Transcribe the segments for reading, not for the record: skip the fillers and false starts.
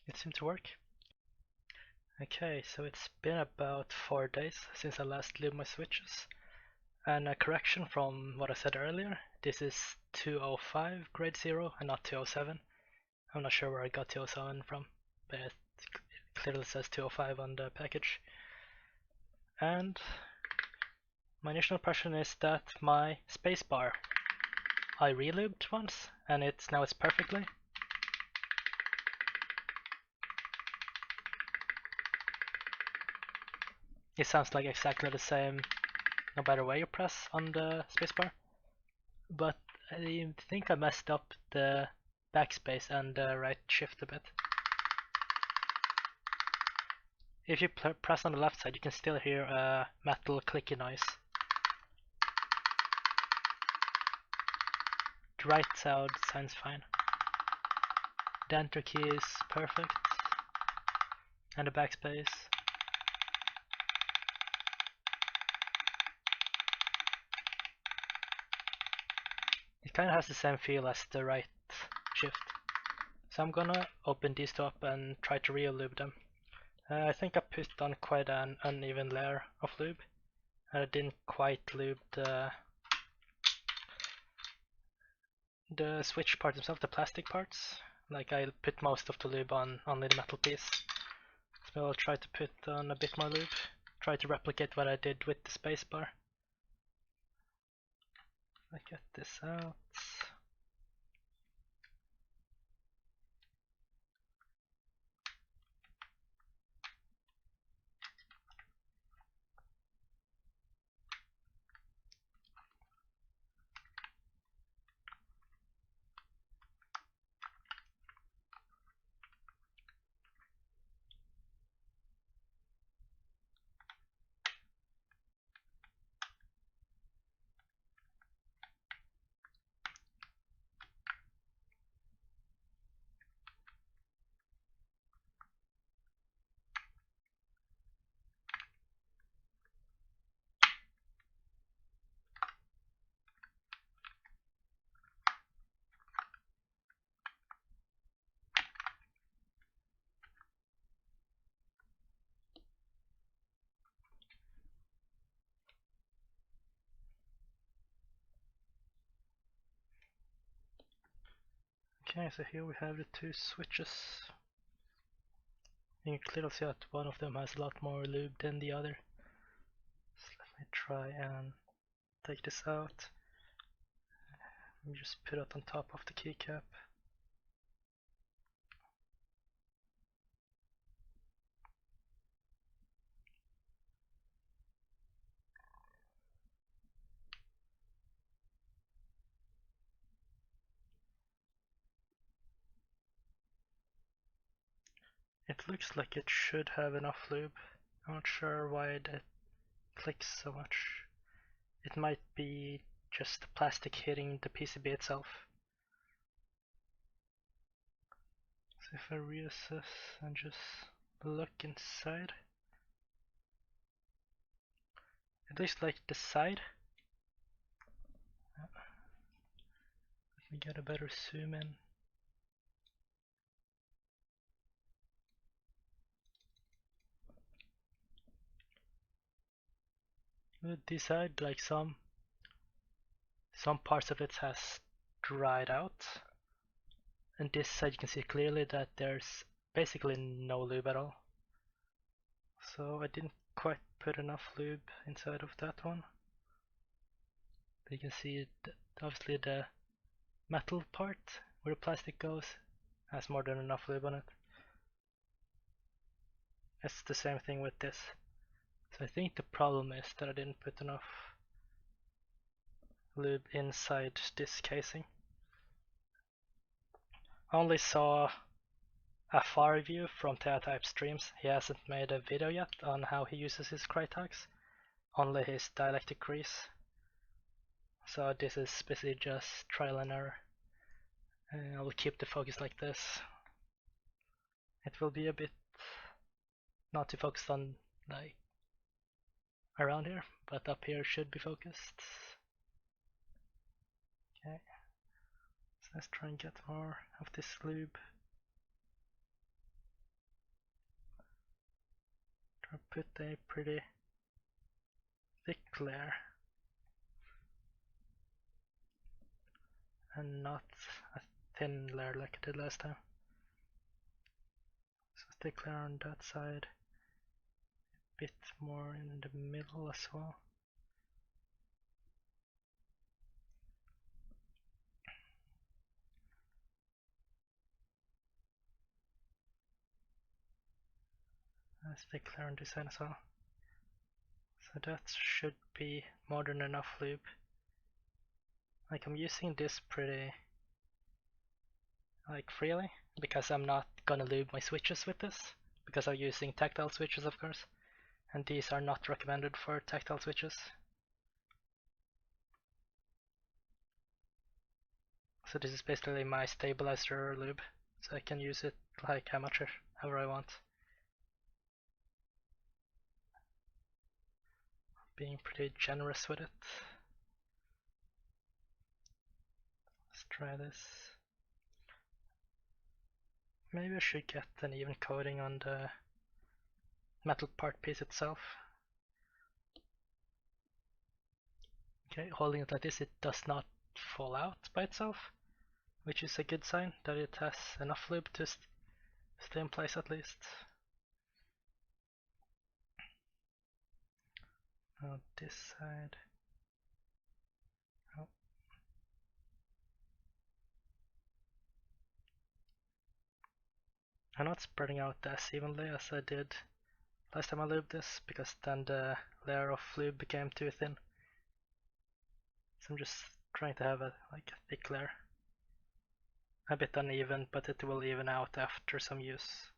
it seemed to work. Okay, so it's been about 4 days since I last lubed my switches. And a correction from what I said earlier, this is 205 grade 0 and not 207. I'm not sure where I got 207 from, but it clearly says 205 on the package. And my initial impression is that my spacebar, I relubed once and now it's perfectly. It sounds like exactly the same no matter where you press on the spacebar. But I think I messed up the backspace and the right shift a bit. If you press on the left side, you can still hear a metal clicky noise. The right side sounds fine. The enter key is perfect. And the backspace. It kind of has the same feel as the right shift. So I'm gonna open these two up and try to re-lube them. I think I put on quite an uneven layer of lube. I didn't quite lube the switch part themselves, the plastic parts. Like I put most of the lube on only the metal piece. So I'll try to put on a bit more lube. Try to replicate what I did with the spacebar. I get this out. Okay, so here we have the two switches. You can clearly see that one of them has a lot more lube than the other. So let me try and take this out. And just put it on top of the keycap. It looks like it should have enough lube. I'm not sure why it clicks so much. It might be just the plastic hitting the PCB itself. So if I reassess and just look inside, it looks like the side. Let me get a better zoom in. This side, like some parts of it has dried out, and this side you can see clearly that there's basically no lube at all. So I didn't quite put enough lube inside of that one. But you can see obviously the metal part where the plastic goes has more than enough lube on it. It's the same thing with this. So I think the problem is that I didn't put enough lube inside this casing. I only saw a far view from Theotype Streams. He hasn't made a video yet on how he uses his Krytox, only his dielectric grease. So this is basically just trial and error. I will keep the focus like this. It will be a bit not too focused on like around here, but up here should be focused. Okay, so let's try and get more of this lube. I'll put a pretty thick layer and not a thin layer like I did last time. So thick layer on that side, a bit more in the middle as well. A thick layer on this side as well. So that should be more than enough lube. Like I'm using this pretty like freely because I'm not gonna lube my switches with this because I'm using tactile switches of course, and these are not recommended for tactile switches. So this is basically my stabilizer lube, so I can use it like how much ever I want. Being pretty generous with it. Let's try this. Maybe I should get an even coating on the metal part piece itself. Okay, holding it like this, it does not fall out by itself, which is a good sign that it has enough lube to stay in place at least. Now this side. Oh. I'm not spreading out as evenly as I did last time I lubed this, because then the layer of lube became too thin. So I'm just trying to have a thick layer. A bit uneven, but it will even out after some use.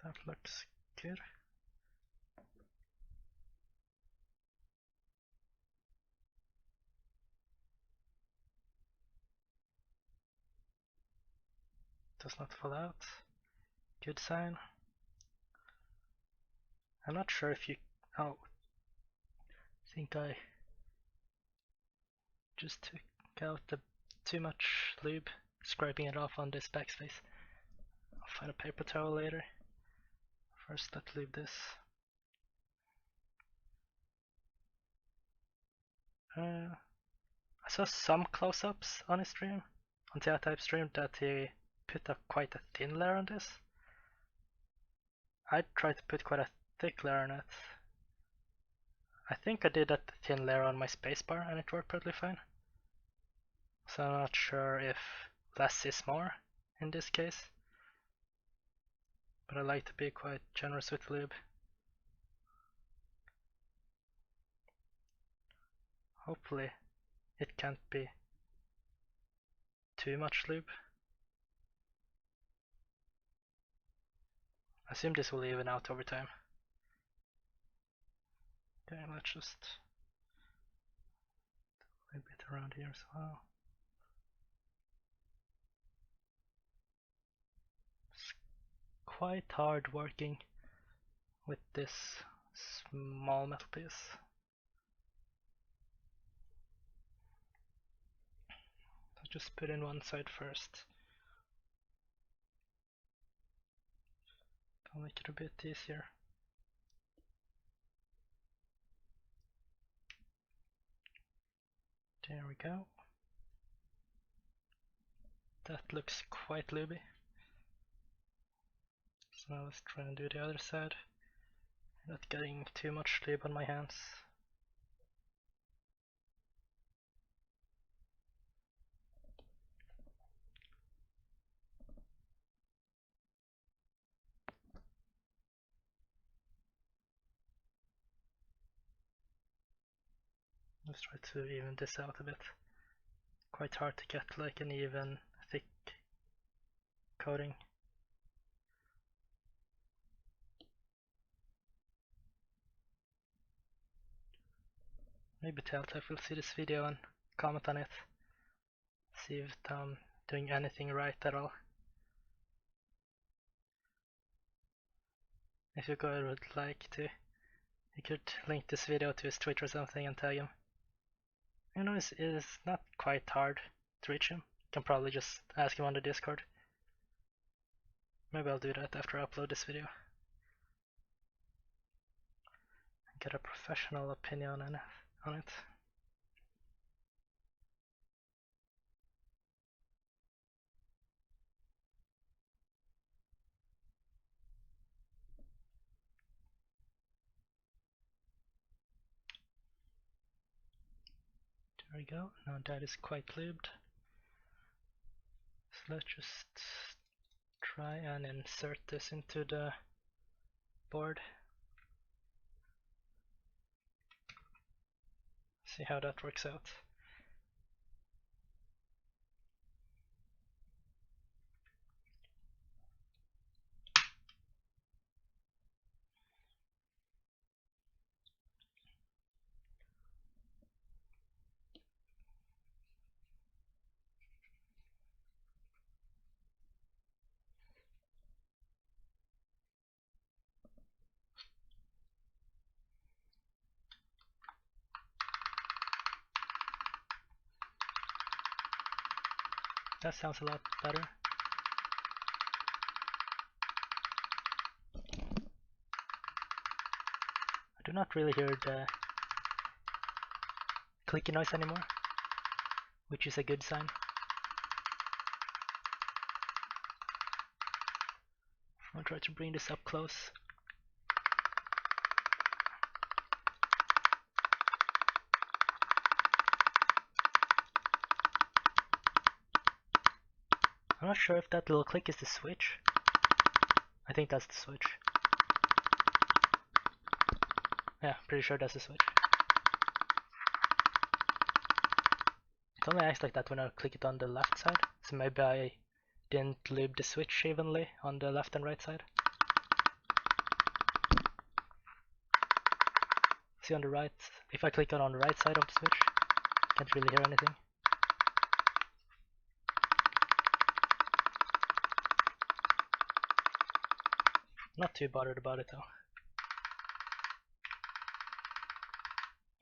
That looks good. Does not fall out. Good sign. I'm not sure if you... Oh, I think I just took out too much lube, scraping it off on this backspace. I'll find a paper towel later. First, let's lube this. I saw some close-ups on his stream, on TI-Type stream, that he put quite a thin layer on this. I tried to put quite a thick layer on it. I think I did that thin layer on my spacebar and it worked perfectly fine. So I'm not sure if less is more in this case. But I like to be quite generous with lube. Hopefully it can't be too much lube. I assume this will even out over time. Okay, let's just do a bit around here as well. It's quite hard working with this small metal piece. I'll just put in one side first. I'll make it a bit easier. There we go. That looks quite lubey. So now let's try and do the other side. Not getting too much lube on my hands. Let's try to even this out a bit. Quite hard to get like an even thick coating. Maybe Telltale will see this video and comment on it. See if I'm doing anything right at all. If you guys would like to, you could link this video to his Twitter or something and tag him. You know, it's not quite hard to reach him. You can probably just ask him on the Discord. Maybe I'll do that after I upload this video. Get a professional opinion on it. There we go. Now that is quite lubed. So let's just try and insert this into the board. See how that works out. That sounds a lot better. I do not really hear the clicky noise anymore, which is a good sign. I'll try to bring this up close. I'm not sure if that little click is the switch. I think that's the switch. Yeah, pretty sure that's the switch. It only acts like that when I click it on the left side, so maybe I didn't lube the switch evenly on the left and right side. See on the right, if I click on the right side of the switch, can't really hear anything. Not too bothered about it though.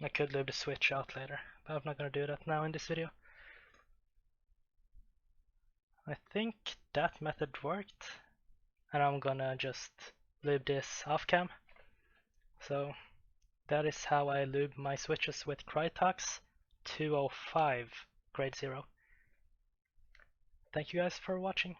I could lube the switch out later, but I'm not gonna do that now in this video. I think that method worked, and I'm gonna just lube this off cam. So that is how I lube my switches with Krytox 205 grade 0. Thank you guys for watching.